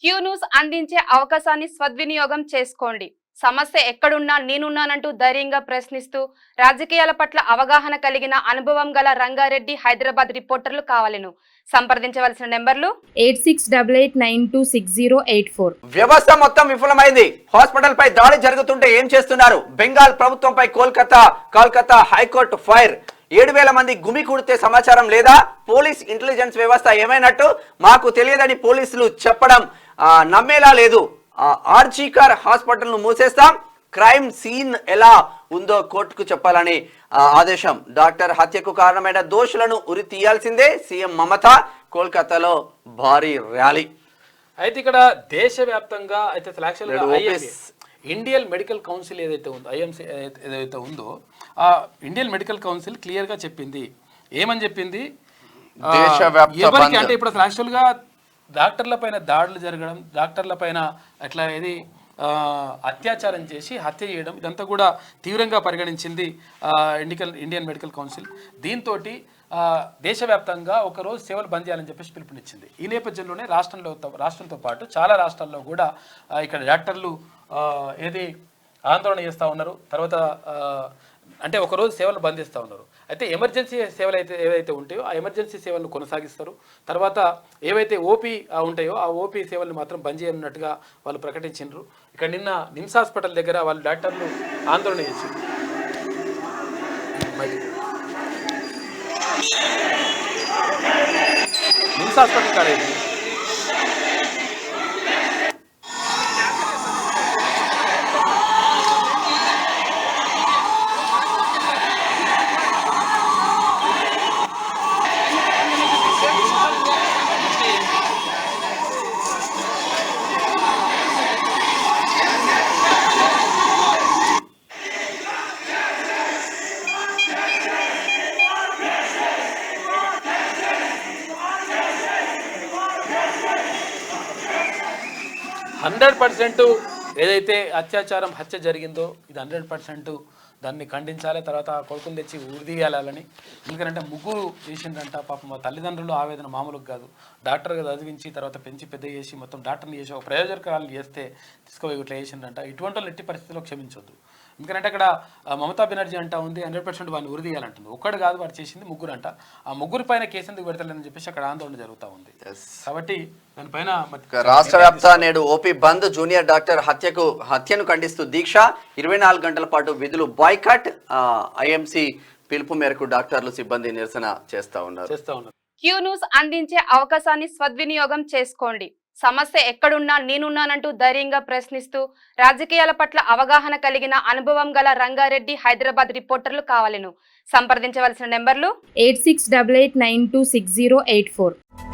Q news అందించే అవకాశాన్ని సద్వినియోగం చేసుకోండి. సమస్య ఎక్కడున్నా నేనున్నానంటూ ధైర్యంగా ప్రశ్నిస్తూ రాజకీయాల పట్ల అవగాహన కలిగిన అనుభవం గల రంగారెడ్డి హైదరాబాద్ రిపోర్టర్లు కావాలను. సంప్రదించవలసిన నెంబర్లు 8688926084. వ్యవస్థ మొత్తం విఫలమైంది. హాస్పిటల్ పై దాడి జరుగుతుంటే ఏం చేస్తున్నారు? బెంగాల్ ప్రభుత్వంపై కోల్కతా హైకోర్టు ఫైర్. 7,000 మంది గుమి కూడితే సమాచారం లేదా? పోలీస్ ఇంటెలిజెన్స్ వ్యవస్థ ఏమైనట్టు? మాకు తెలియదని పోలీసులు చెప్పడం నమ్మేలా లేదు. ఆర్జీకర్ హాస్పిటల్ ను మూసేస్తాం, క్రైమ్ సీన్ ఎలా ఉందో కోర్టుకు చెప్పాలని ఆదేశం. డాక్టర్ హత్యకు కారణమైన దోషులను ఉరి తీయాల్సిందే. సీఎం మమత కోల్కతాలో భారీ ర్యాలీ. అయితే ఇక్కడ దేశవ్యాప్తంగా అయితే ఇండియన్ మెడికల్ కౌన్సిల్ ఏదైతే ఉందో, ఐఎంసీ ఏదైతే ఉందో, ఆ ఇండియన్ మెడికల్ కౌన్సిల్ క్లియర్గా చెప్పింది. ఏమని చెప్పింది? ఎవరికి అంటే ఇప్పుడు అసలు యాక్చువల్గా డాక్టర్ల పైన దాడులు జరగడం, డాక్టర్ల పైన అట్లా ఏది అత్యాచారం చేసి హత్య చేయడం, ఇదంతా కూడా తీవ్రంగా పరిగణించింది ఇండియన్ మెడికల్ కౌన్సిల్. దీంతో దేశవ్యాప్తంగా ఒకరోజు సేవలు బంద్ చేయాలని చెప్పేసి పిలుపునిచ్చింది. ఈ నేపథ్యంలోనే రాష్ట్రంతో పాటు చాలా రాష్ట్రాల్లో కూడా ఇక్కడ డాక్టర్లు ఏది ఆందోళన చేస్తూ ఉన్నారు. తర్వాత అంటే ఒకరోజు సేవలు బంద్ చేస్తూ ఉన్నారు. అయితే ఎమర్జెన్సీ సేవలు ఏవైతే ఉంటాయో ఆ ఎమర్జెన్సీ సేవలను కొనసాగిస్తారు. తర్వాత ఏవైతే ఓపీ ఉంటాయో ఆ ఓపీ సేవలను మాత్రం బంద్ చేయనున్నట్టుగా వాళ్ళు ప్రకటించారు. ఇక్కడ నిన్న నిమ్స్ హాస్పిటల్ దగ్గర వాళ్ళు డాక్టర్లు ఆందోళన చేశారు. నిమ్స్ హాస్పిటల్ కాలేదు, 100% ఏదైతే అత్యాచారం హత్య జరిగిందో ఇది 100% దాన్ని ఖండించాలి. తర్వాత ఆ కొడుకుని తెచ్చి ఉరిదీయాలని. ఎందుకంటే ముగ్గురు చేసిందంట. పాపం మా తల్లిదండ్రులు ఆవేదన మామూలుగా కాదు. డాక్టర్గా చదివించి తర్వాత పెంచి పెద్ద చేసి మొత్తం డాక్టర్ని చేసి ఒక ప్రయోజనకాలు చేస్తే తీసుకుపోయి ఇట్లా చేసిందంట. ఇటువంటి వాళ్ళు ఎట్టి పరిస్థితుల్లో క్షమించొద్దు. ఎందుకంటే అక్కడ మమతా బెనర్జీ అంటా ఉంది 100% వాడిని ఉరిదీయాలంటుంది. ఒక్కడు కాదు, వాడు చేసింది ముగ్గురు అంట. ఆ ముగ్గురు పైన కేసు ఎందుకు పెడతలేదని చెప్పేసి అక్కడ ఆందోళన జరుగుతూ ఉంది. కాబట్టి దానిపైన రాష్ట్ర వ్యాప్త నేడు ఓపీ బంద్. జూనియర్ డాక్టర్ హత్యను ఖండిస్తూ దీక్ష. 24 గంటల పాటు విధులు బాయ్కాట్. ఐఎంసీ పిలుపు మేరకు డాక్టర్లు సిబ్బంది నిరసన చేస్తా ఉన్నారు. క్యూ న్యూస్ అందించే అవకాశాన్ని సద్వినియోగం చేసుకోండి. సమస్య ఎక్కడున్నా నేనున్నానంటూ ధైర్యంగా ప్రశ్నిస్తూ రాజకీయాల పట్ల అవగాహన కలిగిన అనుభవం గల రంగారెడ్డి హైదరాబాద్ రిపోర్టర్లు కావాలను. సంప్రదించవలసిన నెంబర్లు 8688926084.